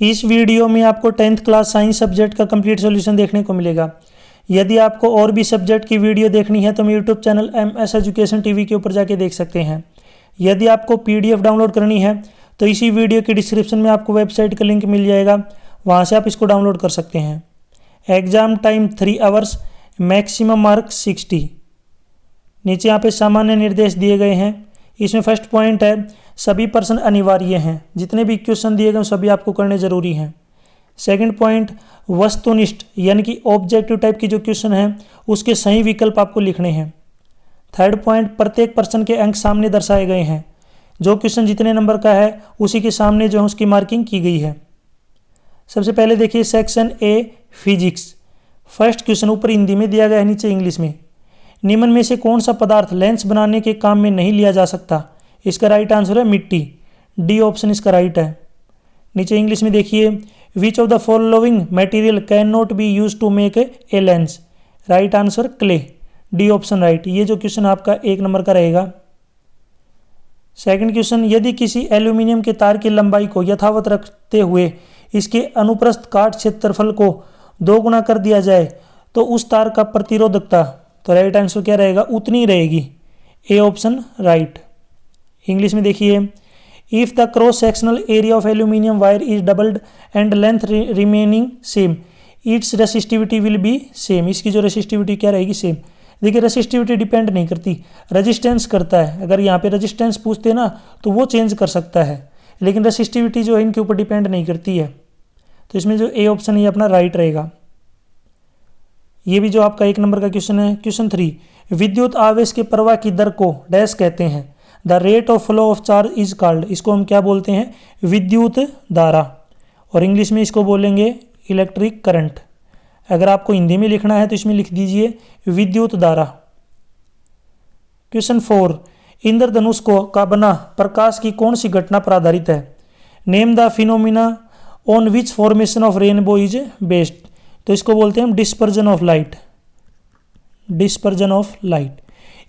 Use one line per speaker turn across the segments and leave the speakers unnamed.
इस वीडियो में आपको 10th क्लास साइंस सब्जेक्ट का कंप्लीट सॉल्यूशन देखने को मिलेगा। यदि आपको और भी सब्जेक्ट की वीडियो देखनी है तो मेरे YouTube channel MS education TV के ऊपर जाके देख सकते हैं। यदि आपको PDF डाउनलोड करनी है तो इसी वीडियो के डिस्क्रिप्शन में आपको वेबसाइट का लिंक मिल जाएगा, वहाँ से आप इसको डाउनलोड कर सकते हैं। Exam time 3 hours, maximum mark 60। नीचे यहाँ पे सामान्य निर्देश दिए गए हैं। इसमें फर्स्ट पॉइंट है सभी प्रश्न अनिवार्य हैं, जितने भी क्वेश्चन दिए गए सभी आपको करने जरूरी हैं। सेकंड पॉइंट वस्तुनिष्ठ यानी कि ऑब्जेक्टिव टाइप की जो क्वेश्चन है उसके सही विकल्प आपको लिखने हैं। थर्ड पॉइंट प्रत्येक प्रश्न के अंक सामने दर्शाए गए हैं, जो क्वेश्चन जितने नंबर का है उसी के सामने जो है उसकी मार्किंग की गई है। सबसे पहले देखिए section A physics. First question ऊपर हिंदी में दिया गया है, नीचे इंग्लिश में। निम्न में से कौन सा पदार्थ लेंस बनाने के काम में नहीं लिया जा सकता? इसका राइट आंसर है मिट्टी, डी ऑप्शन इसका राइट है। नीचे इंग्लिश में देखिए which of the following material can not be use to make a lens? Right answer clay, D option right. ये जो क्वेश्चन आपका 1 नंबर का रहेगा। सेकंड क्वेश्चन यदि किसी एल्यूमिनियम के तार की लंबाई को यथावत रखते हुए इसके अनुप्रस्थ काट क्षेत्रफल को 2 गुना कर दिया जाए तो उस तार का प्रतिरोधकता, तो राइट आंसर क्या रहेगा? उतनी रहेगी, ए ऑप्शन राइट। इंग्लिश में देखिए if the cross sectional area of aluminium wire is doubled and length remaining same it's resistivity will be same. इसकी जो रेसिस्टिविटी क्या रहेगी? सेम। देखिए रेसिस्टिविटी डिपेंड नहीं करती, रेजिस्टेंस करता है। अगर यहाँ पे रेजिस्टेंस पूछते ना तो वो चेंज कर सकता है, लेकिन रेसिस्टिविटी जो है इनके ऊपर डिपेंड नहीं करती है। तो इसमें जो ए ऑप्शन है ये अपना राइट रहेगा। ये भी जो आपका 1 नंबर का क्वेश्चन है। क्वेश्चन 3 विद्युत आवेश के प्रवाह की दर को डैश कहते हैं? The rate of flow of charge is called. इसको हम क्या बोलते हैं? विद्युत धारा, और इंग्लिश में इसको बोलेंगे इलेक्ट्रिक करंट। अगर आपको हिंदी में लिखना है तो इसमें लिख दीजिए विद्युत धारा। क्वेश्चन 4 इंद्रधनुष का बना प्रकाश की कौन सी घटना पर आधारित है? Name the phenomena on which formation of rainbow is based. तो इसको बोलते हैं हम dispersion of light, dispersion of light.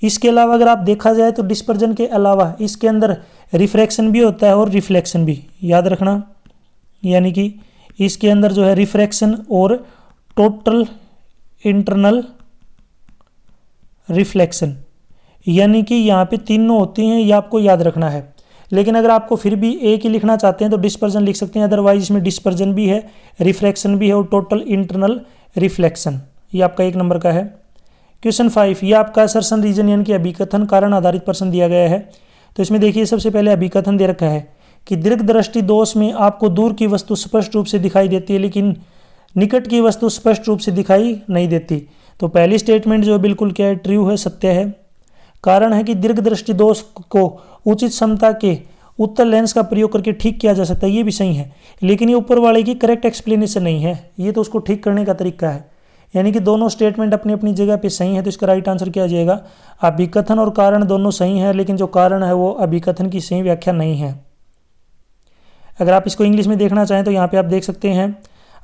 इसके अलावा अगर आप देखा जाए तो डिस्पर्जन के अलावा इसके अंदर रिफ्रैक्शन भी होता है और रिफ्लेक्शन भी, याद रखना। यानी कि इसके अंदर जो है रिफ्रैक्शन और टोटल इंटरनल रिफ्लेक्शन, यानी कि यहाँ पे तीनों होती हैं, ये आपको याद रखना है। लेकिन अगर आपको फिर भी एक ही लिखना चाहते हैं तो डिस्पर्जन लिख सकते हैं, अदरवाइज इसमें डिस्पर्जन भी है, रिफ्रैक्शन भी है और टोटल इंटरनल रिफ्लेक्शन। ये आपका 1 नंबर का है। क्वेश्चन 5 ये आपका असर्शन रीजन यानी कि अभिकथन कारण आधारित प्रश्न दिया गया है। तो इसमें देखिए सबसे पहले अभिकथन दे रखा है कि दीर्घ दृष्टि दोष में आपको दूर की वस्तु स्पष्ट रूप से दिखाई देती है लेकिन निकट की वस्तु स्पष्ट रूप से दिखाई नहीं देती। तो पहली स्टेटमेंट जो बिल्कुल क्या है? ट्रू है, सत्य है। कारण है कि दीर्घ दृष्टि दोष को उचित क्षमता के उत्तल लेंस का प्रयोग करके ठीक किया जा सकता है, ये भी सही है। लेकिन ये ऊपर वाले की करेक्ट एक्सप्लेनेशन नहीं है, ये तो उसको ठीक करने का तरीका है। यानी कि दोनों स्टेटमेंट अपनी अपनी जगह पे सही है, तो इसका राइट आंसर क्या आ जाएगा? अभिकथन और कारण दोनों सही है, लेकिन जो कारण है वो अभिकथन की सही व्याख्या नहीं है। अगर आप इसको इंग्लिश में देखना चाहें तो यहाँ पे आप देख सकते हैं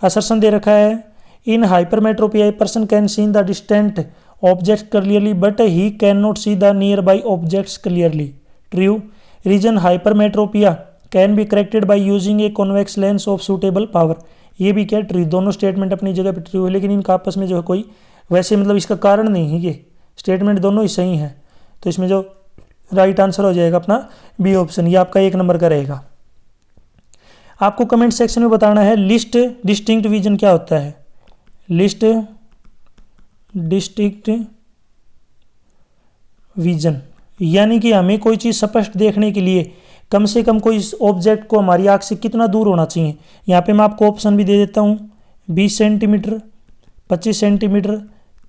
असर्शन दे रखा है in hypermetropia a person can see the distant object clearly but he can not see the near by objects clearly. True. Reason hypermetropia can be corrected by using a convex lens of suitable power. ये भी क्या? True. दोनों statement अपनी जगह पर true है, लेकिन इनका आपस में जो है कोई वैसे मतलब इसका कारण नहीं है, ये स्टेटमेंट दोनों ही सही हैं। तो इसमें जो राइट आंसर हो जाएगा अपना बी ऑप्शन, ये आपका 1 नंबर का रहेगा। आपको कमेंट सेक्शन में बताना है लिस्ट डिस्टिंक्ट विजन क्या होता है? लिस्ट डिस्टिंक्ट विजन यानी कि हमें कोई चीज़ स्पष्ट देखने के लिए कम से कम कोई ऑब्जेक्ट को हमारी आँख से कितना दूर होना चाहिए। यहाँ पे मैं आपको ऑप्शन भी दे देता हूँ, 20 सेंटीमीटर, 25 सेंटीमीटर,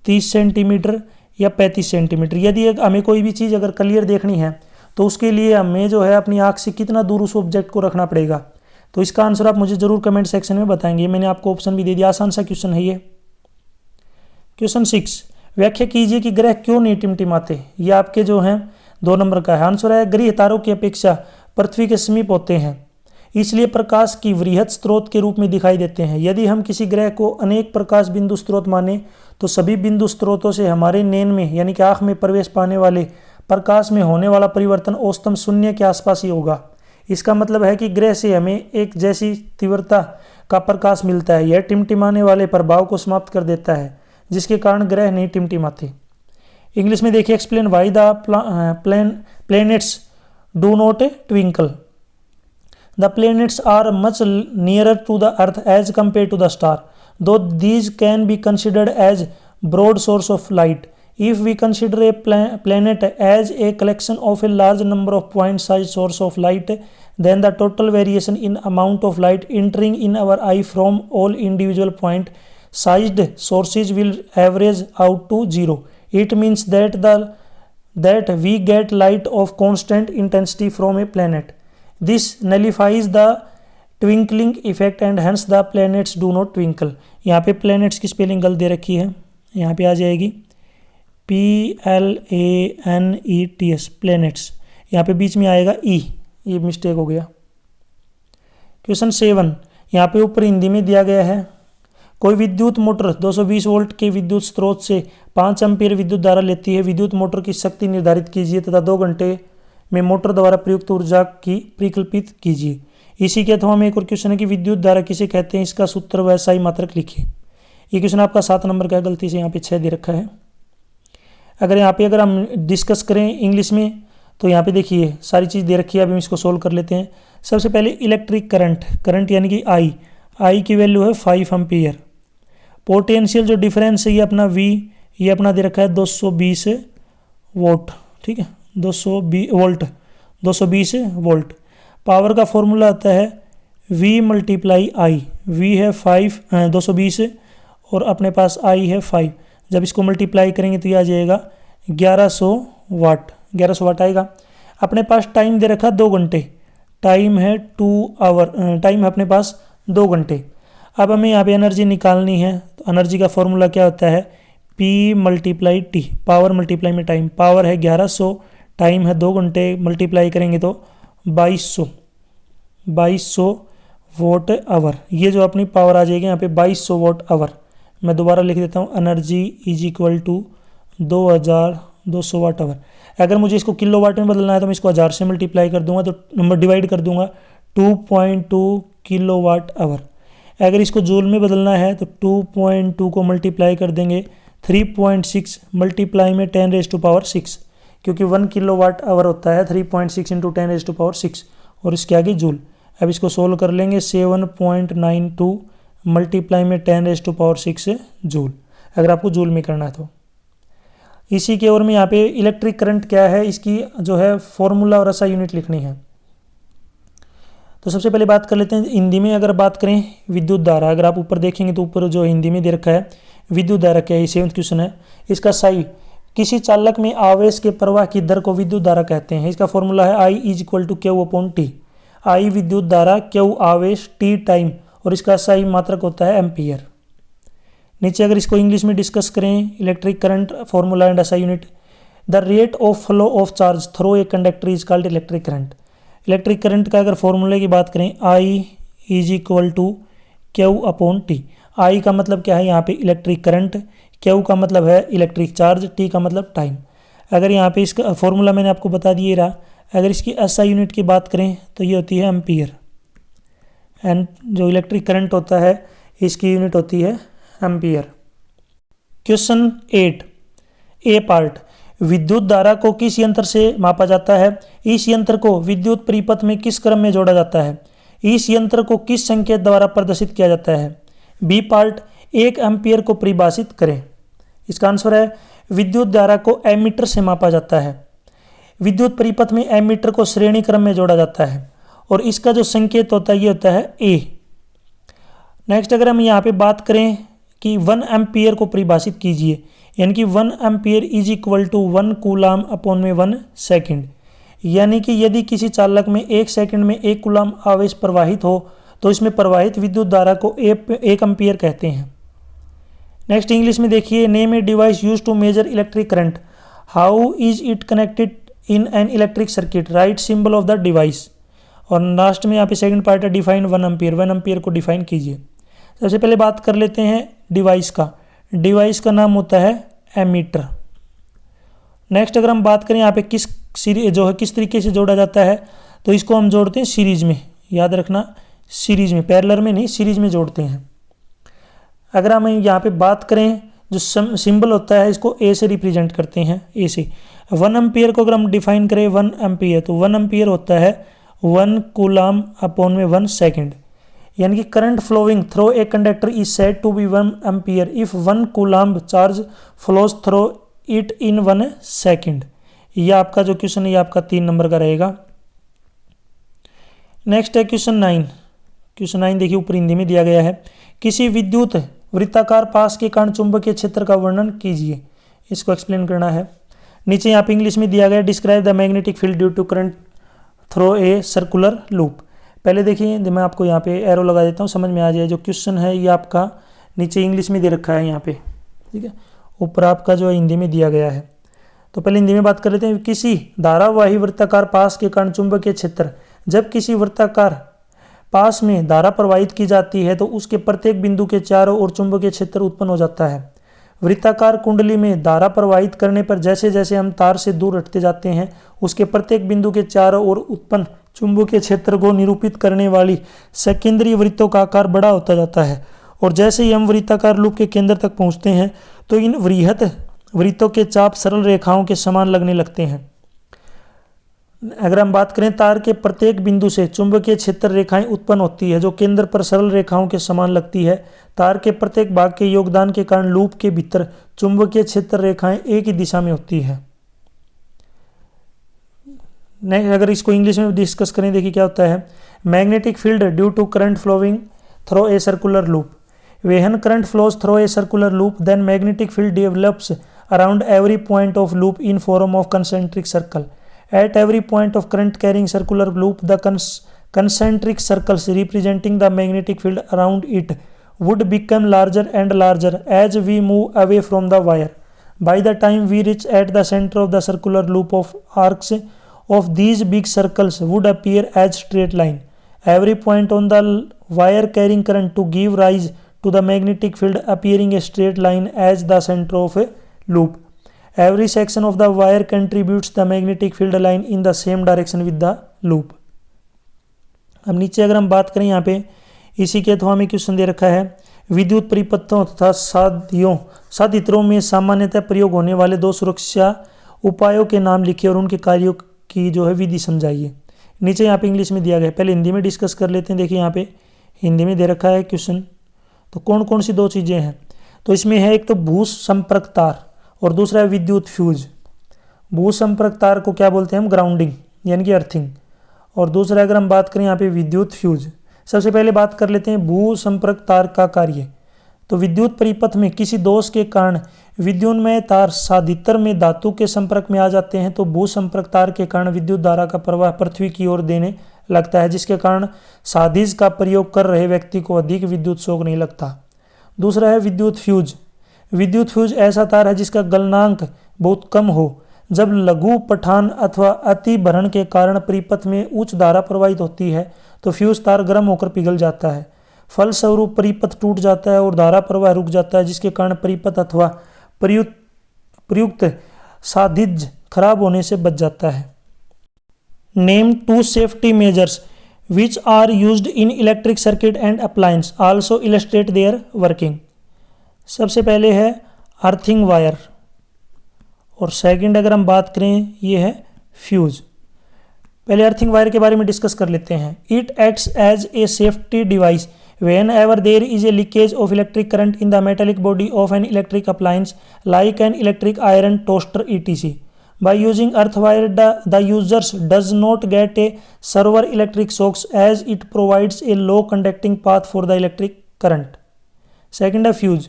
30 सेंटीमीटर या 35 सेंटीमीटर। यदि हमें कोई भी चीज़ अगर क्लियर देखनी है तो उसके लिए हमें जो है अपनी आँख से कितना दूर उस ऑब्जेक्ट को रखना पड़ेगा। तो इसका आंसर आप मुझे ज़रूर कमेंट सेक्शन में बताएंगे। मैंने आपको ऑप्शन भी दे दिया, आसान सा क्वेश्चन है ये। क्वेश्चन 6 व्याख्या कीजिए कि ग्रह क्यों नहीं टिमटिमाते? ये आपके जो हैं 2 नंबर का है। आंसर है ग्रह तारों की अपेक्षा पृथ्वी के समीप होते हैं, इसलिए प्रकाश की वृहद स्रोत के रूप में दिखाई देते हैं। यदि हम किसी ग्रह को अनेक प्रकाश बिंदु स्रोत माने तो सभी बिंदु स्रोतों से हमारे नैन में यानी कि आँख में प्रवेश पाने वाले प्रकाश में होने वाला परिवर्तन औसतन 0 के आसपास ही होगा। इसका मतलब है कि ग्रह से हमें एक जैसी तीव्रता का प्रकाश मिलता है। यह टिमटिमाने वाले प्रभाव को समाप्त कर देता है, जिसके कारण ग्रह नहीं टिमटिमाते। इंग्लिश में देखिए, explain why the planets do not twinkle. The planets are much nearer to the earth as compared to the star, though these can be considered as broad source of light. If we consider a planet as a collection of a large number of point-sized source of light, then the total variation in amount of light entering in our eye from all individual point-sized sources will average out to zero. It means that we get light of constant intensity from a planet. This nullifies the twinkling effect and hence the planets do not twinkle. यहाँ पे planets की spelling गलत दे रखी है, यहाँ पे आ जाएगी PLANETS planets, यहाँ पे बीच में आएगा E, ये मिस्टेक हो गया। क्वेश्चन 7 यहाँ पे ऊपर हिंदी में दिया गया है, कोई विद्युत मोटर 220 वोल्ट के विद्युत स्रोत से 5 एम्पीयर विद्युत धारा लेती है। विद्युत मोटर की शक्ति निर्धारित कीजिए तथा 2 घंटे में मोटर द्वारा प्रयुक्त ऊर्जा की परिकल्पित कीजिए। इसी के अथवा में एक और क्वेश्चन है कि विद्युत धारा किसे कहते हैं, इसका सूत्र व सही मात्रक लिखिए। ये क्वेश्चन आपका 7 नंबर का है, गलती से यहाँ पे 6 दे रखा है। अगर हम डिस्कस करें इंग्लिश में तो यहाँ पे देखिए सारी चीज़ दे रखी है। अभी हम इसको सोल्व कर लेते हैं। सबसे पहले इलेक्ट्रिक करंट यानी कि आई की वैल्यू है 5 एम्पीयर। पोटेंशियल जो डिफरेंस है ये अपना V, ये अपना दे रखा है 220 वोल्ट, ठीक है, 220 वोल्ट। पावर का फॉर्मूला आता है V × I। V है 220 और अपने पास I है 5। जब इसको मल्टीप्लाई करेंगे तो ये आ जाएगा 1100 वाट आएगा। अपने पास टाइम दे रखा 2 घंटे, टाइम है 2 आवर, टाइम है अपने पास 2 घंटे। अब हमें यहाँ पे एनर्जी निकालनी है, तो एनर्जी का फॉर्मूला क्या होता है P × T, पावर मल्टीप्लाई में टाइम। पावर है 1100, टाइम है 2 घंटे, मल्टीप्लाई करेंगे तो 2200 वोट आवर। ये जो अपनी पावर आ जाएगी यहाँ पे 2200 वोट आवर। मैं दोबारा लिख देता हूँ, energy is equal to 2200 watt hour. अगर मुझे इसको किलो वाट में बदलना है तो मैं इसको 1000 से मल्टीप्लाई कर दूंगा, तो नंबर डिवाइड कर दूंगा 2.2 किलो वाट आवर। अगर इसको जूल में बदलना है तो 2.2 को मल्टीप्लाई कर देंगे 3.6 मल्टीप्लाई में 10⁻⁶, क्योंकि 1 किलो वाट आवर होता है 3.6 × 10⁻⁶ और इसके आगे जूल। अब इसको सोल्व कर लेंगे 7.92 मल्टीप्लाई में 10⁻⁶ जूल, अगर आपको जूल में करना है तो। इसी के और में यहाँ पे इलेक्ट्रिक करंट क्या है, इसकी जो है फॉर्मूला और ऐसा यूनिट लिखनी है। तो सबसे पहले बात कर लेते हैं हिंदी में। अगर बात करें विद्युत धारा, अगर आप ऊपर देखेंगे तो ऊपर जो हिंदी में दे रखा है विद्युत धारा क्या है, 7th क्वेश्चन है। इसका सही, किसी चालक में आवेश के प्रवाह की दर को विद्युत धारा कहते हैं। इसका फॉर्मूला है I = Q/T। I विद्युत धारा, Q आवेश, T टाइम और इसका सही मात्रक होता है एम्पीयर। नीचे अगर इसको इंग्लिश में डिस्कस करें, electric current formula and SI unit, the rate of flow of charge through a conductor is called electric current. Electric current का अगर फॉर्मूले की बात करें, I = Q/T। I का मतलब क्या है यहाँ पे इलेक्ट्रिक करंट, Q का मतलब है इलेक्ट्रिक चार्ज, T का मतलब टाइम। अगर यहाँ पे इसका फॉर्मूला मैंने आपको बता दिए रहा। अगर इसकी एसआई यूनिट की बात करें तो ये होती है एम्पीयर, एंड जो इलेक्ट्रिक करंट होता है इसकी यूनिट होती है एम्पीयर। क्वेश्चन 8 ए पार्ट, विद्युत धारा को किस यंत्र से मापा जाता है? इस यंत्र को विद्युत परिपथ में किस क्रम में जोड़ा जाता है? इस यंत्र को किस संकेत द्वारा प्रदर्शित किया जाता है? बी पार्ट, 1 एम्पीयर को परिभाषित करें। इसका आंसर है विद्युत धारा को एमीटर से मापा जाता है। विद्युत परिपथ में एमीटर को श्रेणी क्रम में जोड़ा जाता है और इसका जो संकेत होता है ये होता है ए। नेक्स्ट अगर हम यहाँ पे बात करें कि 1 एम्पीयर को परिभाषित कीजिए, यानी कि 1 ampere is equal to 1 coulomb upon में 1 सेकेंड, यानी कि यदि किसी चालक में 1 सेकंड में 1 कूलाम आवेश प्रवाहित हो तो इसमें प्रवाहित विद्युत धारा को 1 एम्पीयर कहते हैं। नेक्स्ट इंग्लिश में देखिए, name a device use to measure electric current, how is it connected in an electric circuit, right symbol of the device. और लास्ट में यहाँ पे सेकंड पार्ट है डिफाइन 1 एम्पीयर, 1 एम्पीयर को डिफाइन कीजिए। सबसे पहले बात कर लेते हैं डिवाइस का। डिवाइस का नाम होता है एमीटर। नेक्स्ट अगर हम बात करें यहाँ पे किस तरीके से जोड़ा जाता है, तो इसको हम जोड़ते हैं सीरीज में, याद रखना सीरीज में, पैरेलल में नहीं, सीरीज में जोड़ते हैं। अगर हम यहाँ पे बात करें, जो सिंबल होता है इसको ए से रिप्रेजेंट करते हैं, ए से। 1 एम्पियर को अगर हम डिफाइन करें 1 एम्पियर, तो 1 एम्पियर होता है 1 कूलम अपॉन में 1 सेकेंड, यानी कि current flowing through a conductor is said to be 1 ampere if 1 coulomb charge flows through it in 1 second. यह आपका जो क्वेश्चन है ये आपका 3 नंबर का रहेगा। नेक्स्ट है क्वेश्चन 9। क्वेश्चन 9 देखिए ऊपर हिंदी में दिया गया है, किसी विद्युत वृत्ताकार पास के कारण चुंबकीय क्षेत्र का वर्णन कीजिए। इसको एक्सप्लेन करना है। नीचे यहाँ पे इंग्लिश में दिया गया, describe the magnetic field due to current through a circular loop. पहले देखिए मैं आपको यहाँ पे एरो लगा देता हूँ, समझ में आ जाए। जो क्वेश्चन है ये आपका नीचे इंग्लिश में दे रखा है यहाँ पे, ठीक है, ऊपर आपका जो है हिंदी में दिया गया है। तो पहले हिंदी में बात कर लेते हैं। किसी धारावाही वृत्ताकार पास के कारण चुंबकीय क्षेत्र, जब किसी वृत्ताकार पास में धारा प्रवाहित की जाती है तो उसके प्रत्येक बिंदु के चारों ओर चुंबकीय क्षेत्र उत्पन्न हो जाता है। वृत्ताकार कुंडली में धारा प्रवाहित करने पर जैसे जैसे हम तार से दूर हटते जाते हैं, उसके प्रत्येक बिंदु के चारों ओर उत्पन्न चुंबकीय क्षेत्र को निरूपित करने वाली सेकेंडरी वृत्तों का आकार बड़ा होता जाता है। और जैसे ही हम वृत्ताकार लूप के केंद्र तक पहुंचते हैं तो इन वृहत वृत्तों के चाप सरल रेखाओं के समान लगने लगते हैं। अगर हम बात करें, तार के प्रत्येक बिंदु से चुंबकीय क्षेत्र रेखाएं उत्पन्न होती है जो केंद्र पर सरल रेखाओं के समान लगती है। तार के प्रत्येक भाग के योगदान के कारण लूप के भीतर चुंबकीय क्षेत्र रेखाएं एक ही दिशा में होती है। नेक्स्ट अगर इसको इंग्लिश में डिस्कस करें, देखिए क्या होता है। Magnetic field due to current flowing through a circular loop. When current flows through a circular loop, then magnetic field develops around every point of loop in form of concentric circle. At every point of current carrying circular loop, the concentric circles representing the magnetic field around it would become larger and larger as we move away from the wire. By the time we reach at the center of the circular loop, of arcs of these big circles would appear as straight line. Every point on the wire carrying current to give rise to the magnetic field appearing a straight line as the center of a loop. Every section of the wire contributes the magnetic field line in the same direction with the loop. अब नीचे अगर हम बात करें यहाँ पे, इसी के अथवा में क्वेश्चन दे रखा है, विद्युत परिपथों तथा साधित्रों में सामान्यतः प्रयोग होने वाले 2 सुरक्षा उपायों के नाम लिखिए और उनके कार्यों की जो है विधि समझाइए। नीचे यहाँ पे इंग्लिश में दिया गया है, पहले हिंदी में डिस्कस कर लेते हैं। देखिए यहाँ पे हिंदी में दे रखा है क्वेश्चन, तो कौन कौन सी 2 चीज़ें हैं। तो इसमें है एक तो भू संपर्क तार और दूसरा है विद्युत फ्यूज। भू संपर्क तार को क्या बोलते हैं हम, ग्राउंडिंग यानी कि अर्थिंग, और दूसरा अगर हम बात करें यहाँ पे विद्युत फ्यूज। सबसे पहले बात कर लेते हैं भू संपर्क तार का कार्य। तो विद्युत परिपथ में किसी दोष के कारण विद्युन्मय तार साधित्र में धातु के संपर्क में आ जाते हैं तो भू संपर्क तार के कारण विद्युत धारा का प्रवाह पृथ्वी की ओर देने लगता है, जिसके कारण साधिज का प्रयोग कर रहे व्यक्ति को अधिक विद्युत शॉक नहीं लगता। दूसरा है विद्युत फ्यूज। विद्युत फ्यूज ऐसा तार है जिसका गलनांक बहुत कम हो। जब लघु पठान अथवा अति भरण के कारण परिपथ में उच्च धारा प्रवाहित होती है तो फ्यूज तार गर्म होकर पिघल जाता है। फलस्वरूप परिपथ टूट जाता है और धारा प्रवाह रुक जाता है, जिसके कारण परिपथ अथवा प्रयुक्त साधिज खराब होने से बच जाता है। Name 2 safety measures which are used in electric circuit and appliance, also illustrate their working. सबसे पहले है अर्थिंग वायर और सेकंड अगर हम बात करें ये है फ्यूज। पहले अर्थिंग वायर के बारे में डिस्कस कर लेते हैं। It acts as a safety device whenever there is a leakage of electric current in the metallic body of an electric appliance like an electric iron toaster etc. By using earth wire, the user does not get a severe electric shocks as it provides a low conducting path for the electric current. Second, a fuse.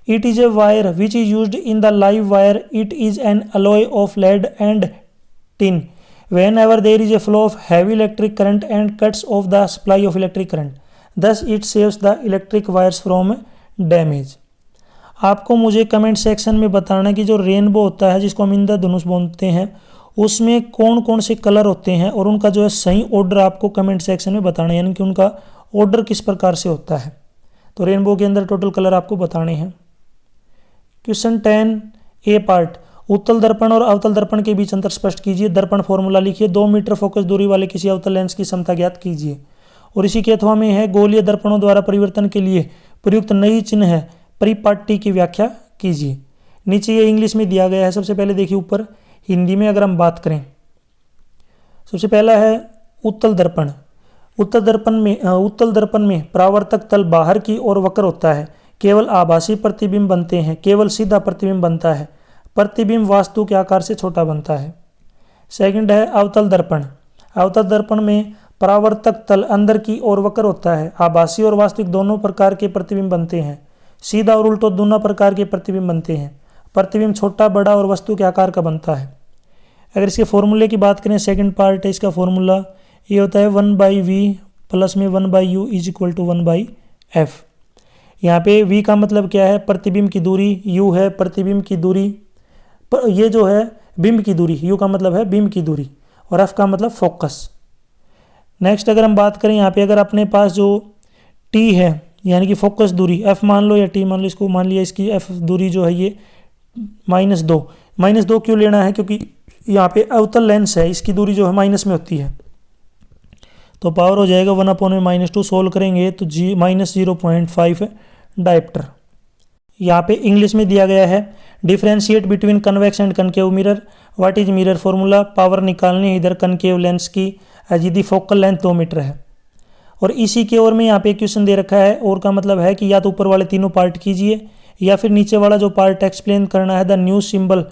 It is a wire which is used in the live wire. It is an alloy of lead and tin. Whenever there is a flow of heavy electric current and cuts off the supply of electric current, thus it saves the electric wires from damage. आपको मुझे comment section में बताना कि जो rainbow होता है जिसको हम इंद्रधनुष बोलते हैं उसमें कौन कौन से कलर होते हैं और उनका जो है सही ऑर्डर आपको कमेंट सेक्शन में बताना है, यानी कि उनका ऑर्डर किस प्रकार से होता है। तो रेनबो के अंदर टोटल कलर आपको बताने हैं। क्वेश्चन 10 ए पार्ट, उत्तल दर्पण और अवतल दर्पण के बीच अंतर स्पष्ट कीजिए। दर्पण फॉर्मूला लिखिए। 2 मीटर फोकस दूरी वाले किसी अवतल लेंस की क्षमता ज्ञात कीजिए। और इसी के अथवा में है गोलीय दर्पणों द्वारा परिवर्तन के लिए प्रयुक्त नई चिन्ह है परिपाटी की व्याख्या कीजिए। नीचे ये इंग्लिश में दिया गया है। सबसे पहले देखिए ऊपर हिंदी में अगर हम बात करें, सबसे पहला है उत्तल दर्पण। उत्तल दर्पण में परावर्तक तल बाहर की ओर वक्र होता है। केवल आभासी प्रतिबिंब बनते हैं। केवल सीधा प्रतिबिंब बनता है। प्रतिबिंब वास्तु के आकार से छोटा बनता है। सेकंड है अवतल दर्पण। अवतल दर्पण में परावर्तक तल अंदर की ओर वक्र होता है। आभासी और वास्तविक दोनों प्रकार के प्रतिबिंब बनते हैं। सीधा और उल्टो दोनों प्रकार के प्रतिबिंब बनते हैं। प्रतिबिंब छोटा, बड़ा और वस्तु के आकार का बनता है। अगर इसके फॉर्मूले की बात करें, सेकंड पार्ट है इसका फॉर्मूला, ये होता है 1/v प्लस में 1/u is equal to 1/f। यहाँ पे v का मतलब क्या है? प्रतिबिंब की दूरी। u है प्रतिबिंब की दूरी, ये जो है बिंब की दूरी। u का मतलब है बिंब की दूरी और f का मतलब फोकस। नेक्स्ट अगर हम बात करें यहाँ पे, अगर अपने पास जो t है यानी कि फोकस दूरी, f मान लो या t मान लो, इसको मान लिया, इसकी f दूरी जो है ये -2। -2 क्यों लेना है? क्योंकि यहाँ पे अवतल लेंस है, इसकी दूरी जो है माइनस में होती है। तो पावर हो जाएगा 1/-2। सोल्व करेंगे तो -0.5 डायप्टर। यहाँ पे इंग्लिश में दिया गया है differentiate between convex and concave mirror. What is mirror formula? Power निकालने इधर कनकेव लेंस की यदि फोकल लेंथ 2 मीटर है। और इसी के ओर में यहाँ पे क्वेश्चन दे रखा है, और का मतलब है कि या तो ऊपर वाले तीनों पार्ट कीजिए या फिर नीचे वाला जो पार्ट एक्सप्लेन करना है। The new symbol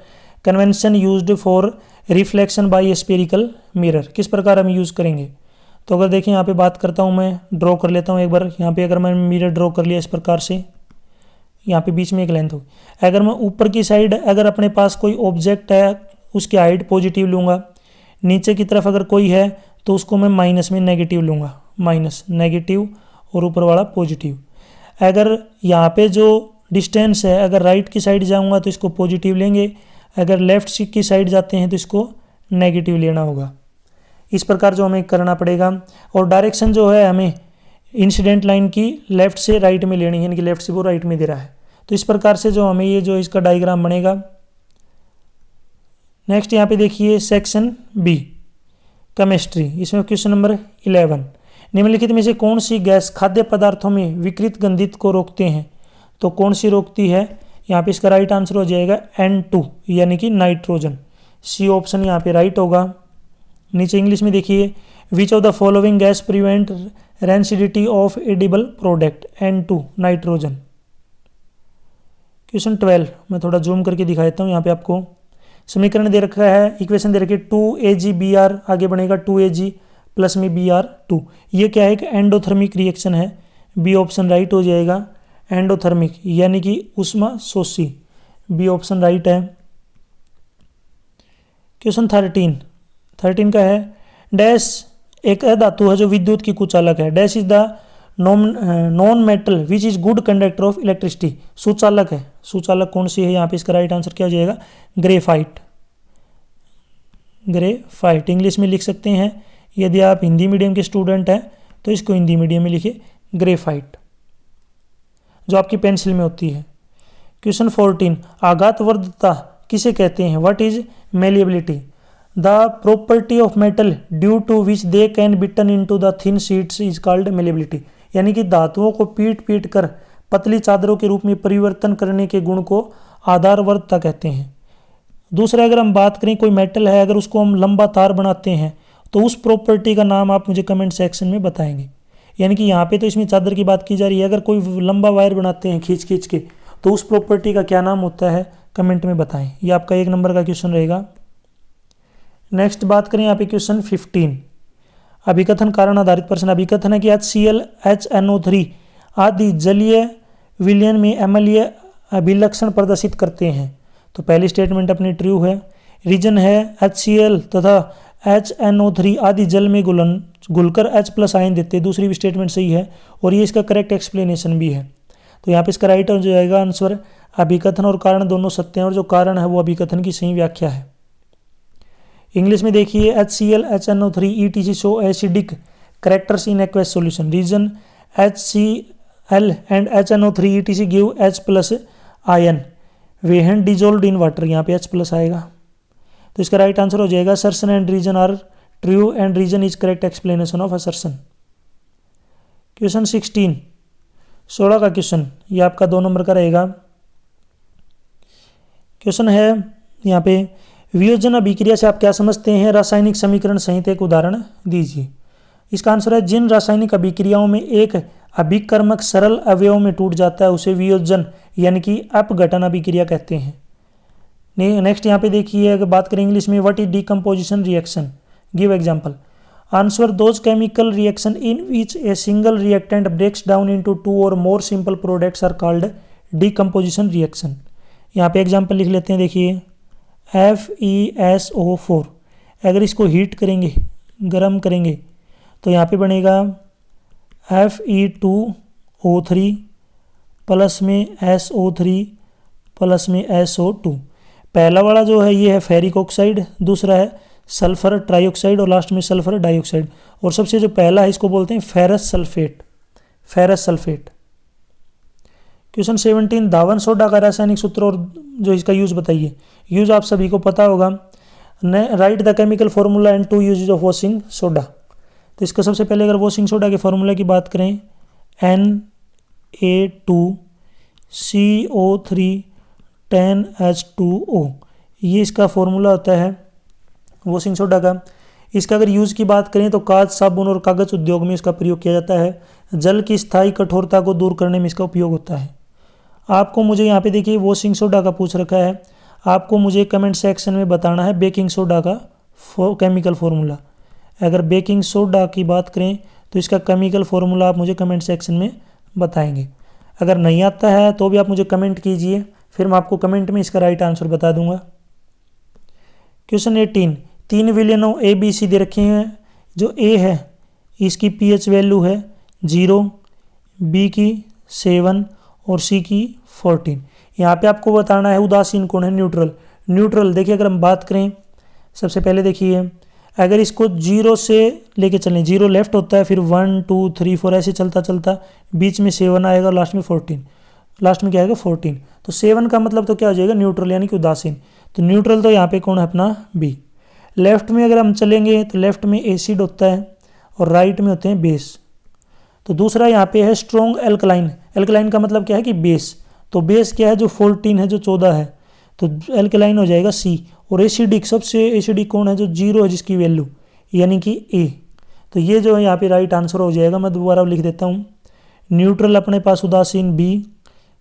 convention used for reflection by spherical mirror, किस प्रकार हम यूज़ करेंगे? तो अगर देखें यहाँ पे बात करता हूँ, मैं ड्रॉ कर लेता हूँ एक बार। यहाँ पे अगर मैं मिरर ड्रॉ कर लिया इस प्रकार से, यहाँ पे बीच में एक लेंथ होगी। अगर मैं ऊपर की साइड अगर अपने पास कोई ऑब्जेक्ट है उसकी हाइट पॉजिटिव लूँगा, नीचे की तरफ अगर कोई है तो उसको मैं माइनस में नेगेटिव लूँगा, माइनस नेगेटिव, और ऊपर वाला पॉजिटिव। अगर यहाँ पे जो डिस्टेंस है, अगर राइट की साइड जाऊँगा तो इसको पॉजिटिव लेंगे, अगर लेफ्ट की साइड जाते हैं तो इसको नेगेटिव लेना होगा। इस प्रकार जो हमें करना पड़ेगा। और डायरेक्शन जो है हमें इंसिडेंट लाइन की लेफ्ट से राइट में लेनी है, यानी कि लेफ्ट से वो राइट में दे रहा है। तो इस प्रकार से जो हमें ये जो इसका डायग्राम बनेगा। नेक्स्ट यहाँ पे देखिए सेक्शन बी केमिस्ट्री, इसमें क्वेश्चन नंबर 11, निम्नलिखित में से कौन सी गैस खाद्य पदार्थों में विकृत गंधित को रोकते हैं? तो कौन सी रोकती है? यहाँ पे इसका राइट आंसर हो जाएगा N2 यानी कि नाइट्रोजन। सी ऑप्शन यहाँ पे राइट होगा। नीचे इंग्लिश में देखिए, which of the following gas prevent rancidity of edible product? N2 nitrogen. Question 12 मैं थोड़ा जूम करके दिखा देता हूँ। यहाँ पे आपको समीकरण दे रखा है, इक्वेशन दे रखी है 2AgBr, आगे बनेगा 2Ag प्लस में Br2। ये क्या है? कि एंडोथर्मिक रिएक्शन है। बी ऑप्शन राइट हो जाएगा, एंडोथर्मिक यानी कि उष्मा शोषी। बी ऑप्शन राइट है। क्वेश्चन 13 का है, डैश एक धातु है जो विद्युत की कुचालक है। Dash is the non metal which is good conductor of electricity. सुचालक है। सुचालक कौन सी है? यहाँ पे इसका राइट आंसर क्या हो जाएगा? ग्रेफाइट। ग्रेफाइट इंग्लिश में लिख सकते हैं। यदि आप हिंदी मीडियम के स्टूडेंट हैं तो इसको हिंदी मीडियम में लिखिए ग्रेफाइट, जो आपकी पेंसिल में होती है। क्वेश्चन 14, आघातवर्धता किसे कहते हैं? What is malleability? The property of metal due to which they can be turn into the thin sheets is called malleability. यानी कि धातुओं को पीट कर पतली चादरों के रूप में परिवर्तन करने के गुण को आधारवर्धता कहते हैं। दूसरा, अगर हम बात करें कोई मेटल है, अगर उसको हम लंबा तार बनाते हैं तो उस प्रॉपर्टी का नाम आप मुझे कमेंट सेक्शन में बताएंगे। यानी कि यहाँ पे तो इसमें चादर की बात की जा रही है, अगर कोई लंबा वायर बनाते हैं खींच के तो उस प्रॉपर्टी का क्या नाम होता है? कमेंट में बताएं। ये आपका 1 नंबर का क्वेश्चन रहेगा। नेक्स्ट बात करें यहाँ पे क्वेश्चन 15, अभिकथन कारण आधारित प्रश्न। अभिकथन है कि HCl HNO3 आदि जलीय विलयन में अम्लीय अभिलक्षण प्रदर्शित करते हैं। तो पहली स्टेटमेंट अपनी ट्रू है। रीजन है HCl तथा HNO3 आदि जल में घुलकर H+ आयन देते हैं। दूसरी भी स्टेटमेंट सही है और ये इसका करेक्ट एक्सप्लेनेशन भी है। तो यहाँ पे इसका राइट हो जाएगा आंसर। अभिकथन और कारण दोनों सत्य हैं और जो कारण है वो अभिकथन की सही व्याख्या है। इंग्लिश में देखिए, HCl HNO3 ETC show acidic characters in aqueous solution. Reason HCl and HNO3 ETC give H+ ion when dissolved in water, यहाँ पे H+ आएगा। तो इसका राइट आंसर हो जाएगा assertion and reason are true and reason is correct explanation of assertion. Question 16 का question, ये आपका 2 नंबर का रहेगा। क्वेश्चन है यहाँ पे, वियोजन अभिक्रिया से आप क्या समझते हैं, रासायनिक समीकरण सहित एक उदाहरण दीजिए। इसका आंसर है, जिन रासायनिक अभिक्रियाओं में एक अभिकर्मक सरल अवयव में टूट जाता है उसे वियोजन यानी कि अपघटन अभिक्रिया कहते हैं। नेक्स्ट यहाँ पे देखिए, अगर बात करें इंग्लिश में, what is decomposition reaction, give example. Answer, those chemical reaction in which a single reactant breaks down into 2 और more simple products are called decomposition reaction. यहाँ पे एग्जांपल लिख लेते हैं, देखिए FeSO4, अगर इसको हीट करेंगे, गर्म करेंगे, तो यहाँ पे बनेगा Fe2O3 प्लस में SO3 प्लस में SO2। पहला वाला जो है ये है फेरिक ऑक्साइड, दूसरा है सल्फर ट्राइऑक्साइड और लास्ट में सल्फर डाइऑक्साइड, और सबसे जो पहला है इसको बोलते हैं ferrous sulphate, ferrous sulphate. Question 17, धावन सोडा का रासायनिक सूत्र और जो इसका यूज बताइए। यूज आप सभी को पता होगा, write the chemical formula and 2 uses of washing soda. तो इसका सबसे पहले अगर वॉशिंग सोडा के फॉर्मूला की बात करें, Na2CO3 10H2O, ये इसका फॉर्मूला होता है वॉशिंग सोडा का। इसका अगर यूज़ की बात करें तो कांच, साबुन और कागज़ उद्योग में इसका प्रयोग किया जाता है। जल की स्थायी कठोरता को दूर करने में इसका उपयोग होता है। आपको मुझे यहाँ पे देखिए वॉशिंग सोडा का पूछ रखा है, आपको मुझे कमेंट सेक्शन में बताना है बेकिंग सोडा का केमिकल फॉर्मूला। अगर बेकिंग सोडा की बात करें तो इसका केमिकल फॉर्मूला आप मुझे कमेंट सेक्शन में बताएंगे। अगर नहीं आता है तो भी आप मुझे कमेंट कीजिए, फिर मैं आपको कमेंट में इसका राइट आंसर बता दूंगा। क्वेश्चन 18, 3 विलयनों ABC दे रखे हैं। जो A है इसकी pH वैल्यू है 0, B की 7 और C की 14। यहाँ पे आपको बताना है उदासीन कौन है, न्यूट्रल। न्यूट्रल देखिए, अगर हम बात करें सबसे पहले देखिए, अगर इसको 0 से लेके चलें, 0 लेफ्ट होता है, फिर 1 2 3 4 ऐसे चलता चलता बीच में 7 आएगा, लास्ट में 14, लास्ट में क्या आएगा 14। तो 7 का मतलब तो क्या हो जाएगा, न्यूट्रल यानी कि उदासीन। तो न्यूट्रल तो यहाँ पे कौन है अपना B। लेफ्ट में अगर हम चलेंगे तो लेफ्ट में एसिड होता है और राइट में होते हैं बेस। तो दूसरा यहाँ पे है स्ट्रॉन्ग एल्कलाइन। एल्कलाइन का मतलब क्या है कि बेस। तो बेस क्या है, जो 14 है, जो 14 है, तो एल्कलाइन हो जाएगा C। और एसिडिक, सबसे एसिडिक कौन है, जो 0 है जिसकी वैल्यू, यानी कि A। तो ये जो है यहाँ पे राइट आंसर हो जाएगा। मैं दोबारा लिख देता हूँ, न्यूट्रल अपने पास उदासीन B,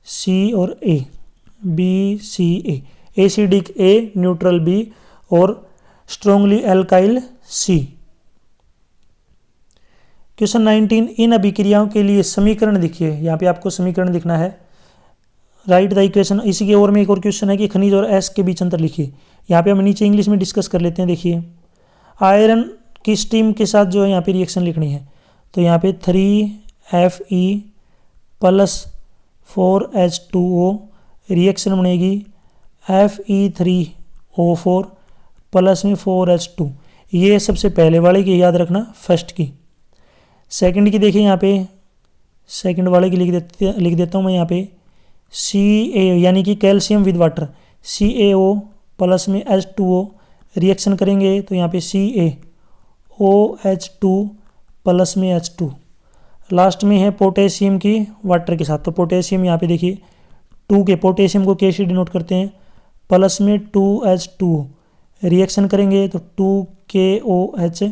C और A, B C A, acidic A, neutral B और स्ट्रॉन्गली एल्काइल C। क्वेश्चन 19, इन अभिक्रियाओं के लिए समीकरण लिखिए। यहाँ पे आपको समीकरण लिखना है, राइट द इक्वेशन। इसी के और में एक और क्वेश्चन है कि खनिज और एस के बीच अंतर लिखिए। यहाँ पे हम नीचे इंग्लिश में डिस्कस कर लेते हैं। देखिए, आयरन की स्टीम के साथ जो है यहाँ पे रिएक्शन लिखनी है। तो यहाँ पे 3Fe प्लस 4H2O रिएक्शन बनेगी Fe3O4 प्लस में 4H2। ये सबसे पहले वाले की याद रखना, फर्स्ट की। सेकंड की देखिए, यहाँ पे सेकंड वाले की लिख देता हूँ मैं यहाँ पे Ca यानी कि calcium with water, CaO plus में H2O रिएक्शन करेंगे तो यहाँ पे CaOH2 प्लस में H2। लास्ट में है पोटेशियम की वाटर के साथ। तो पोटेशियम यहाँ पे देखिए 2 के, पोटेशियम को K से डिनोट करते हैं, प्लस में 2H2 रिएक्शन करेंगे तो 2KOH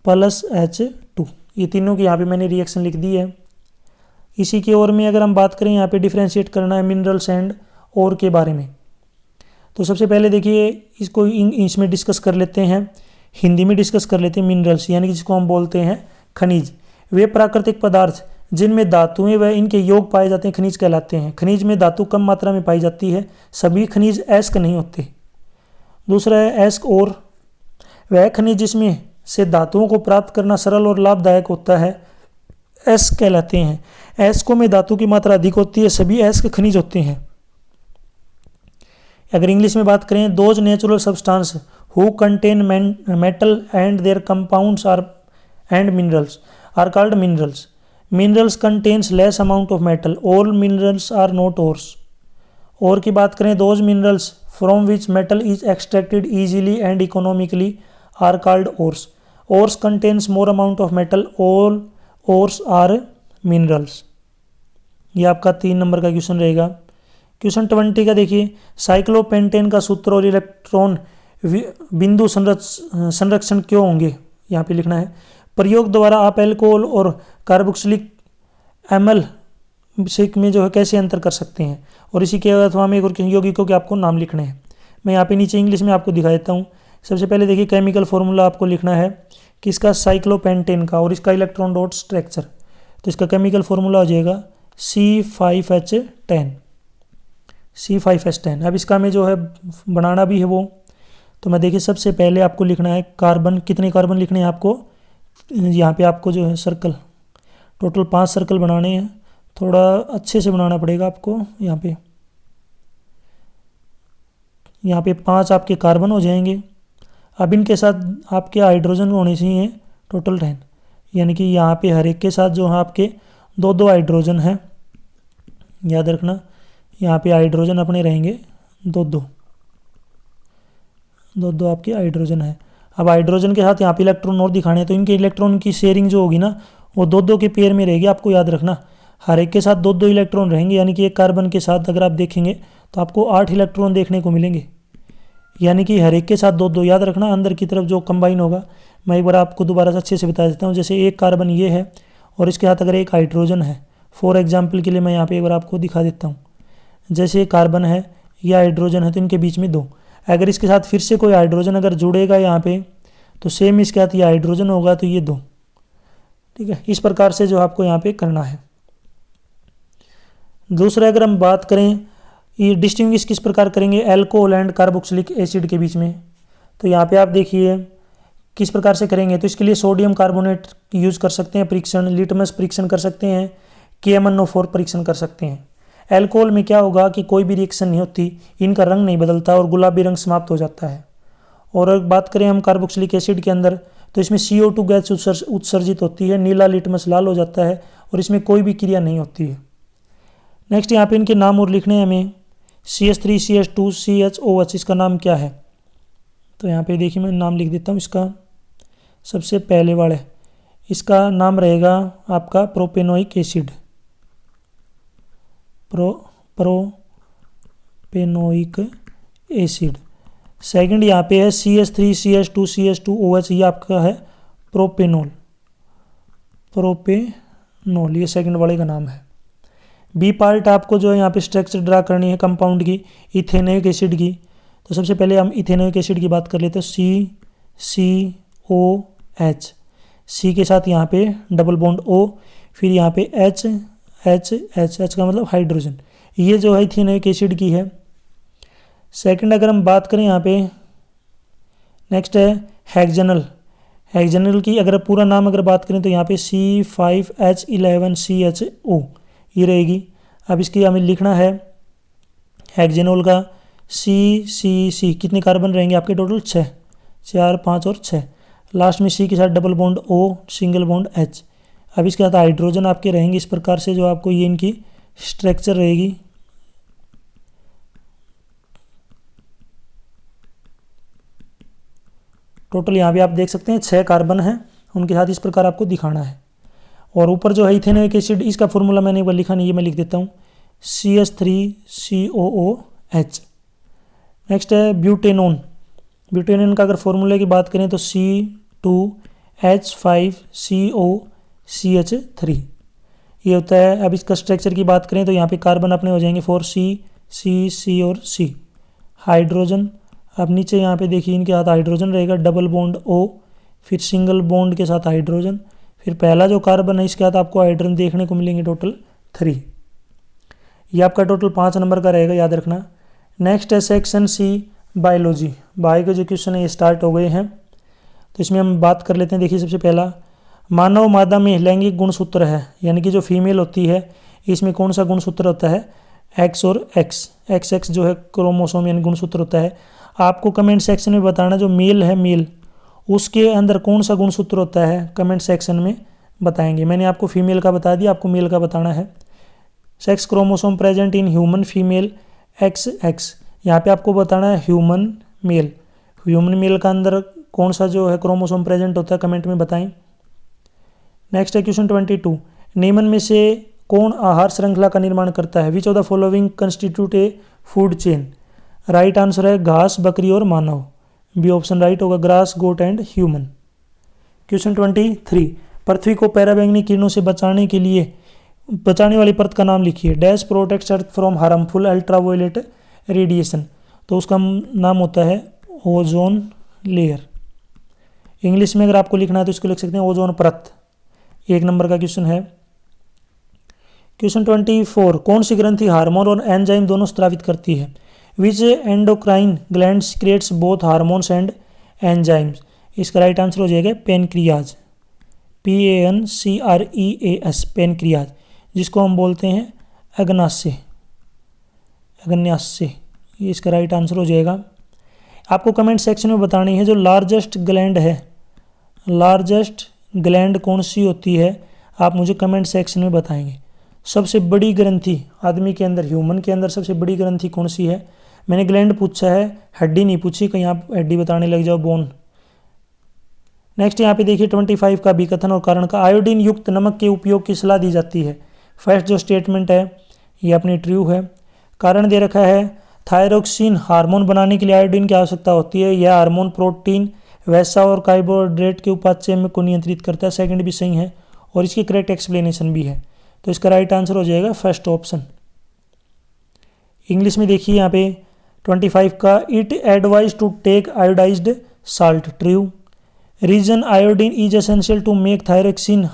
प्लस H2। ये तीनों की यहाँ पे मैंने रिएक्शन लिख दी है। इसी के और में अगर हम बात करें, यहाँ पे डिफ्रेंशिएट करना है मिनरल्स एंड और के बारे में। तो सबसे पहले देखिए, इसको इसमें डिस्कस कर लेते हैं, हिंदी में डिस्कस कर लेते हैं। मिनरल्स यानी कि जिसको हम बोलते हैं खनिज, वे प्राकृतिक पदार्थ जिनमें धातुएं व इनके योग पाए जाते हैं खनिज कहलाते हैं। खनिज में धातु कम मात्रा में पाई जाती है, सभी खनिज अयस्क नहीं होते। दूसरा है अयस्क और, वह खनिज जिसमें से धातुओं को प्राप्त करना सरल और लाभदायक होता है, अयस्क कहलाते हैं। अयस्कों में धातु की मात्रा अधिक होती है, सभी अयस्क खनिज होते हैं। अगर इंग्लिश में बात करें, those natural substance who contain metal and their compounds are and minerals are called minerals. Minerals contains less amount of metal, all minerals are not ores. Ore की बात करें, those minerals from which metal is extracted easily and economically are called ores. Ores contains more amount of metal, all ores are minerals. ये आपका 3 number का question रहेगा। Question 20 का देखिए, cyclopentane का सूत्र और इलेक्ट्रॉन बिंदु संरक्षण क्यों होंगे, यहाँ पे लिखना है। प्रयोग द्वारा आप एल्कोहल और कार्बोक्सिलिक एमल में जो है कैसे अंतर कर सकते हैं, और इसी के अथवा में एक और यौगिकों के आपको नाम लिखने हैं। मैं यहाँ पे नीचे इंग्लिश में आपको दिखा देता हूँ। सबसे पहले देखिए, केमिकल फॉर्मूला आपको लिखना है किसका, साइक्लोपेंटेन का, और इसका इलेक्ट्रॉन डॉट स्ट्रक्चर। तो इसका केमिकल फॉर्मूला हो जाएगा C5H10, C5H10। अब इसका में जो है बनाना भी है वो, तो मैं देखिए सबसे पहले आपको लिखना है कार्बन, कितने कार्बन लिखने हैं आपको, यहाँ पे आपको जो है सर्कल, टोटल 5 सर्कल बनाने हैं। थोड़ा अच्छे से बनाना पड़ेगा आपको। यहाँ पे 5 आपके कार्बन हो जाएंगे। अब इनके साथ आपके हाइड्रोजन होने चाहिए टोटल 10, यानी कि यहाँ पे हर एक के साथ जो है आपके 2-2 हाइड्रोजन है, याद रखना। यहाँ पे हाइड्रोजन अपने रहेंगे 2-2 आपके हाइड्रोजन है। अब हाइड्रोजन के साथ यहाँ पे इलेक्ट्रॉन और दिखाने हैं, तो इनके इलेक्ट्रॉन की शेयरिंग जो होगी ना, वो 2-2 के पेयर में रहेगी। आपको याद रखना, हर एक के साथ 2-2 इलेक्ट्रॉन रहेंगे, यानी कि एक कार्बन के साथ अगर आप देखेंगे तो आपको 8 इलेक्ट्रॉन देखने को मिलेंगे, यानी कि हर एक के साथ 2-2। याद रखना, अंदर की तरफ जो कंबाइन होगा, मैं एक बार आपको दोबारा से अच्छे से बता देता हूँ। जैसे एक कार्बन ये है और इसके साथ अगर एक हाइड्रोजन है, फॉर एग्जाम्पल के लिए मैं यहाँ पे एक बार आपको दिखा देता हूँ। जैसे एक कार्बन है या हाइड्रोजन है, तो इनके बीच में 2, अगर इसके साथ फिर से कोई हाइड्रोजन अगर जुड़ेगा यहाँ पे, तो सेम इसके साथ ये हाइड्रोजन होगा, तो ये 2, ठीक है। इस प्रकार से जो आपको यहाँ पे करना है। दूसरा, अगर हम बात करें ये डिस्टिंग्विश किस प्रकार करेंगे एल्कोहल एंड कार्बोक्सिलिक एसिड के बीच में, तो यहाँ पे आप देखिए किस प्रकार से करेंगे। तो इसके लिए सोडियम कार्बोनेट यूज़ कर सकते हैं परीक्षण, लिटमस परीक्षण कर सकते हैं, KMnO4 परीक्षण कर सकते हैं। एल्कोहल में क्या होगा कि कोई भी रिएक्शन नहीं होती, इनका रंग नहीं बदलता और गुलाबी रंग समाप्त हो जाता है। और अगर बात करें हम कार्बोक्सिलिक एसिड के अंदर, तो इसमें CO2 गैस उत्सर्जित होती है, नीला लिटमस लाल हो जाता है और इसमें कोई भी क्रिया नहीं होती है। नेक्स्ट, यहाँ पे इनके नाम और लिखने हैं हमें। CH3 CH2 CHOH, इसका नाम क्या है, तो यहाँ पे देखिए मैं नाम लिख देता हूँ इसका। सबसे पहले वाले इसका नाम रहेगा आपका propanoic acid, propanoic acid. Second यहाँ पे है CH3 CH2 CH2OH, ये आपका है प्रोपेनॉल, ये सेकंड वाले का नाम है। बी पार्ट आपको जो है यहाँ पे स्ट्रक्चर ड्रा करनी है कंपाउंड की, इथेनोइक एसिड की। तो सबसे पहले हम इथेनोइक एसिड की बात कर लेते हैं। CCOH, C के साथ यहाँ पे डबल बॉन्ड O, फिर यहाँ पे H का मतलब हाइड्रोजन, ये जो है इथेनोइक एसिड की है। सेकंड, अगर हम बात करें यहाँ पे, नेक्स्ट है हेक्सेनल की अगर पूरा नाम अगर बात करें तो यहाँ पे C5H11CHO ये रहेगी। अब इसकी हमें लिखना है हेक्सेनोल का C कितने कार्बन रहेंगे आपके टोटल 6, 4, 5 और 6। लास्ट में C के साथ double bond O, single bond H। अब इसके साथ हाइड्रोजन आपके रहेंगे। इस प्रकार से जो आपको ये इनकी स्ट्रक्चर रहेगी। टोटल यहाँ पे आप देख सकते हैं 6 कार्बन हैं, उनके साथ इस प्रकार आपको दिखाना है। और ऊपर जो है इथेनोइक एसिड, इसका फॉर्मूला मैंने एक बार लिखा नहीं, ये मैं लिख देता हूँ CH3COOH। नेक्स्ट है ब्यूटेनॉन का अगर फॉर्मूले की बात करें तो C2H5COCH3 ये होता है। अब इसका स्ट्रक्चर की बात करें तो यहाँ पे कार्बन अपने हो जाएंगे 4 C और C। हाइड्रोजन, अब नीचे यहाँ पे देखिए इनके साथ हाइड्रोजन रहेगा, डबल बॉन्ड O, फिर सिंगल बॉन्ड के साथ हाइड्रोजन, फिर पहला जो कार्बन है इसके साथ आपको हाइड्रोजन देखने को मिलेंगे टोटल 3। ये आपका टोटल 5 नंबर का रहेगा, याद रखना। नेक्स्ट है सेक्शन C बायोलॉजी। बायो के जो क्वेश्चन है ये स्टार्ट हो गए हैं, तो इसमें हम बात कर लेते हैं। देखिए सबसे पहला, मानव मादा में लैंगिक गुणसूत्र है, यानी कि जो फीमेल होती है इसमें कौन सा गुणसूत्र होता है, X और XX जो है क्रोमोसोम यानी गुणसूत्र होता है। आपको कमेंट सेक्शन में बताना जो मेल है, मेल उसके अंदर कौन सा गुणसूत्र होता है, कमेंट सेक्शन में बताएंगे। मैंने आपको फीमेल का बता दिया, आपको मेल का बताना है। Sex chromosome present in human female XX। यहाँ पे आपको बताना है ह्यूमन मेल। ह्यूमन मेल का अंदर कौन सा जो है क्रोमोसोम प्रेजेंट होता है, कमेंट में बताएं। नेक्स्ट है क्वेश्चन 22, निम्न में से कौन आहार श्रृंखला का निर्माण करता है? Which of the following constitute a food chain? Right answer है घास, बकरी और मानव। बी ऑप्शन राइट होगा, grass, goat and human. Question 23, पृथ्वी को पराबैंगनी किरणों से बचाने वाली परत का नाम लिखिए। Dash protects earth from harmful ultraviolet radiation. तो उसका नाम होता है ओजोन लेयर। इंग्लिश में अगर आपको लिखना है तो इसको लिख सकते हैं ओजोन परत। 1 नंबर का क्वेश्चन है। क्वेश्चन 24, कौन सी ग्रंथि हार्मोन और एंजाइम दोनों स्त्रावित करती है? Which endocrine gland creates both hormones and enzymes? इसका राइट आंसर हो जाएगा पेनक्रियाज। PANCREAS, पेनक्रियाज, जिसको हम बोलते हैं अग्नाशय। ये इसका राइट आंसर हो जाएगा। आपको कमेंट सेक्शन में बतानी है जो लार्जेस्ट ग्लैंड है, लार्जेस्ट ग्लैंड कौन सी होती है, आप मुझे कमेंट सेक्शन में बताएंगे। सबसे बड़ी ग्रंथि आदमी के अंदर, ह्यूमन के अंदर सबसे बड़ी ग्रंथि कौन सी है? मैंने ग्लैंड पूछा है, हड्डी नहीं पूछी, कहीं आप हड्डी बताने लग जाओ, बोन। नेक्स्ट यहाँ पे देखिए 25 का विकथन और कारण का। आयोडीन युक्त नमक के उपयोग की सलाह दी जाती है। फर्स्ट जो स्टेटमेंट है ये अपनी ट्रू है। कारण दे रखा है थायरोक्सिन हार्मोन बनाने के लिए आयोडीन की आवश्यकता होती है। यह हार्मोन प्रोटीन, वसा और कार्बोहाइड्रेट के उपापचय को नियंत्रित करता है। सेकंड भी सही है और इसकी करेक्ट एक्सप्लेनेशन भी है। तो इसका राइट आंसर हो जाएगा फर्स्ट ऑप्शन। इंग्लिश में देखिए यहाँ पे 25 का, it advise to take iodized salt. True. Reason iodine is essential to make thyroxine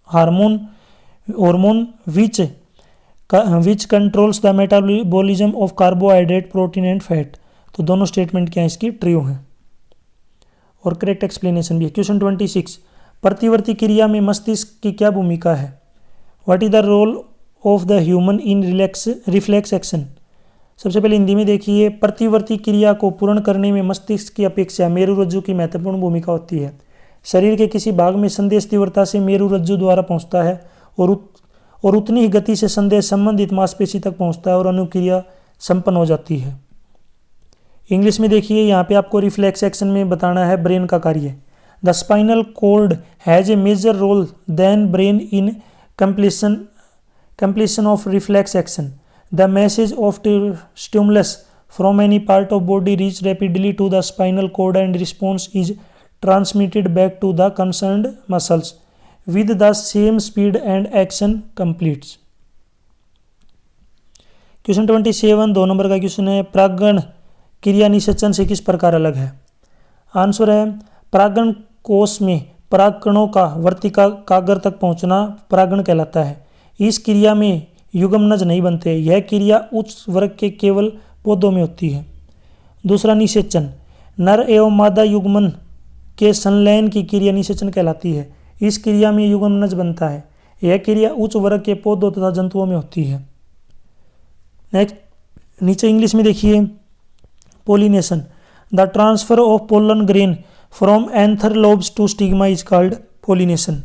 hormone which controls the metabolism of carbohydrate, protein and fat. तो दोनों स्टेटमेंट क्या है इसकी ट्रू है और करेक्ट एक्सप्लेनेशन भी है। क्वेश्चन 26, प्रतिवर्ती क्रिया में मस्तिष्क की क्या भूमिका है? What is the role of the human in reflex action? सबसे पहले हिंदी में देखिए, प्रतिवर्ती क्रिया को पूर्ण करने में मस्तिष्क की अपेक्षा मेरुरज्जु की महत्वपूर्ण भूमिका होती है। शरीर के किसी भाग में संदेश तीव्रता से मेरुरज्जु द्वारा पहुंचता है और उतनी ही गति से संदेश संबंधित मांसपेशी तक पहुंचता है और अनुक्रिया संपन्न हो जाती है। इंग्लिश में देखिए, यहाँ पे आपको रिफ्लेक्स एक्शन में बताना है ब्रेन का कार्य। The spinal cord has a major role then brain in completion of reflex action. The message of stimulus from any part of body reach rapidly to the spinal cord and response is transmitted back to the concerned muscles with the same speed and action completes. Question 27 2 number का question है, परागण क्रिया निषेचन से किस प्रकार अलग है? आंसर है परागण कोश में परागकणों का वर्तिकाग्र तक पहुंचना परागण कहलाता है। इस क्रिया में युग्मनज नहीं बनते। यह क्रिया उच्च वर्ग के केवल पौधों में होती है। दूसरा निषेचन, नर एवं मादा युग्मन के संलयन की क्रिया निषेचन कहलाती है। इस क्रिया में युग्मनज बनता है। यह क्रिया उच्च वर्ग के पौधों तथा जंतुओं में होती है। नेक्स्ट नीचे इंग्लिश में देखिए, pollination, the transfer of pollen grain from anther lobes to stigma is called pollination.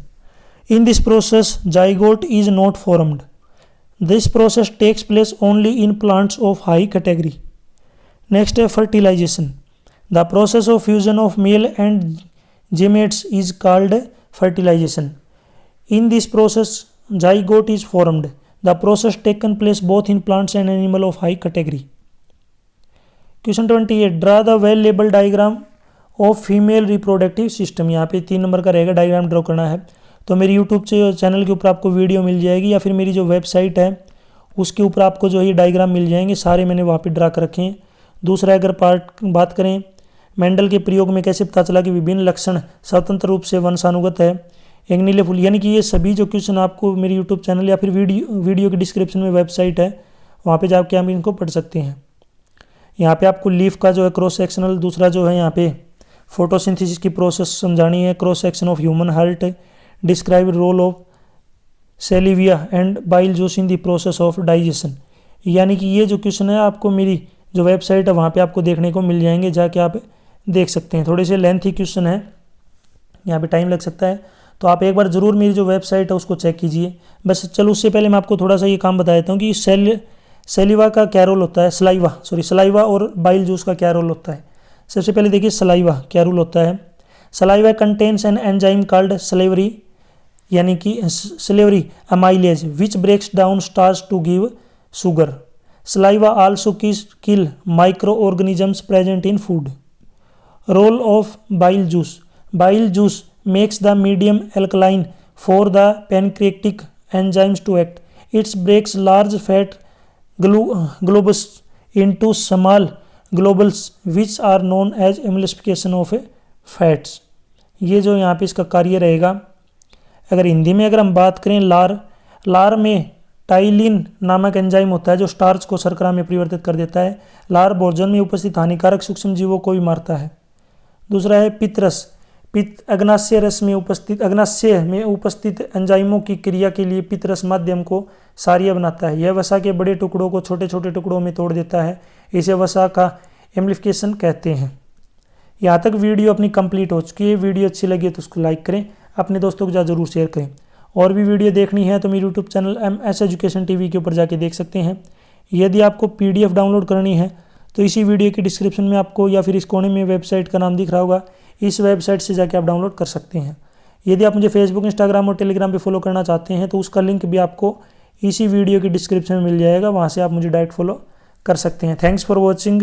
In this process, zygote is not formed. This process takes place only in plants of high category. Next है fertilization. The process of fusion of male and gametes is called fertilization. In this process, zygote is formed. The process taken place both in plants and animal of high category. Question 28. Draw the well-labeled diagram of female reproductive system. यहाँ पे 3 number का रहेगा, diagram draw करना है। तो मेरी YouTube channel के ऊपर आपको वीडियो मिल जाएगी या फिर मेरी जो वेबसाइट है उसके ऊपर आपको जो है डायग्राम मिल जाएंगे। सारे मैंने वहाँ पे ड्रा कर रखे हैं। दूसरा अगर बात करें मेंडल के प्रयोग में कैसे पता चला कि विभिन्न लक्षण स्वतंत्र रूप से वंशानुगत है। एक नीले फूल, यानी कि ये सभी जो क्वेश्चन आपको मेरी यूट्यूब चैनल या फिर वीडियो के डिस्क्रिप्शन में वेबसाइट है वहाँ पर जाके आप इनको पढ़ सकते हैं। यहाँ पर आपको लीफ का जो है क्रॉस सेक्शनल, दूसरा जो है यहाँ पे फोटोसिंथेसिस की प्रोसेस समझानी है, cross section of human heart, describe role of saliva and bile juice in the process of digestion. यानी कि ये जो क्वेश्चन है आपको मेरी जो वेबसाइट है वहाँ पे आपको देखने को मिल जाएंगे, जाके आप देख सकते हैं। थोड़े से लेंथी क्वेश्चन है, यहाँ पे टाइम लग सकता है, तो आप एक बार ज़रूर मेरी जो वेबसाइट है उसको चेक कीजिए। बस चलो उससे पहले मैं आपको थोड़ा सा ये काम बता देता हूँ कि सलीवा का क्या रोल होता है, सलाइवा और बाइल जूस का क्या रोल होता है। सबसे पहले देखिए सलाइवा क्या रोल होता है। Saliva contains an enzyme called salivary यानी कि salivary amylase which breaks down starch to give sugar. Saliva also kill micro organisms present in food. Role of bile juice makes the medium alkaline for the pancreatic enzymes to act. It breaks large fat globules into small globules which are known as emulsification of fats. ये जो यहाँ पे इसका कार्य रहेगा, अगर हिंदी में अगर हम बात करें लार में टाइलिन नामक एंजाइम होता है जो स्टार्च को शर्करा में परिवर्तित कर देता है। लार भोजन में उपस्थित हानिकारक सूक्ष्म जीवों को भी मारता है। दूसरा है पित्त अग्नाशय में उपस्थित एंजाइमों की क्रिया के लिए पित्तरस माध्यम को क्षारीय बनाता है। यह वसा के बड़े टुकड़ों को छोटे छोटे टुकड़ों में तोड़ देता है। इसे वसा का एम्प्लीफिकेशन कहते हैं। यहाँ तक वीडियो अपनी कंप्लीट हो चुकी है। वीडियो अच्छी लगी तो उसको लाइक करें, अपने दोस्तों के साथ जरूर शेयर करें। और भी वीडियो देखनी है तो मेरे YouTube channel MS education TV के ऊपर जाके देख सकते हैं। यदि आपको PDF डाउनलोड करनी है तो इसी वीडियो के डिस्क्रिप्शन में आपको या फिर इस कोने में वेबसाइट का नाम दिख रहा होगा, इस वेबसाइट से जाके आप डाउनलोड कर सकते हैं। यदि आप मुझे फेसबुक, इंस्टाग्राम और टेलीग्राम पे फॉलो करना चाहते हैं तो उसका लिंक भी आपको इसी वीडियो के डिस्क्रिप्शन में मिल जाएगा, वहाँ से आप मुझे डायरेक्ट फॉलो कर सकते हैं। Thanks for watching.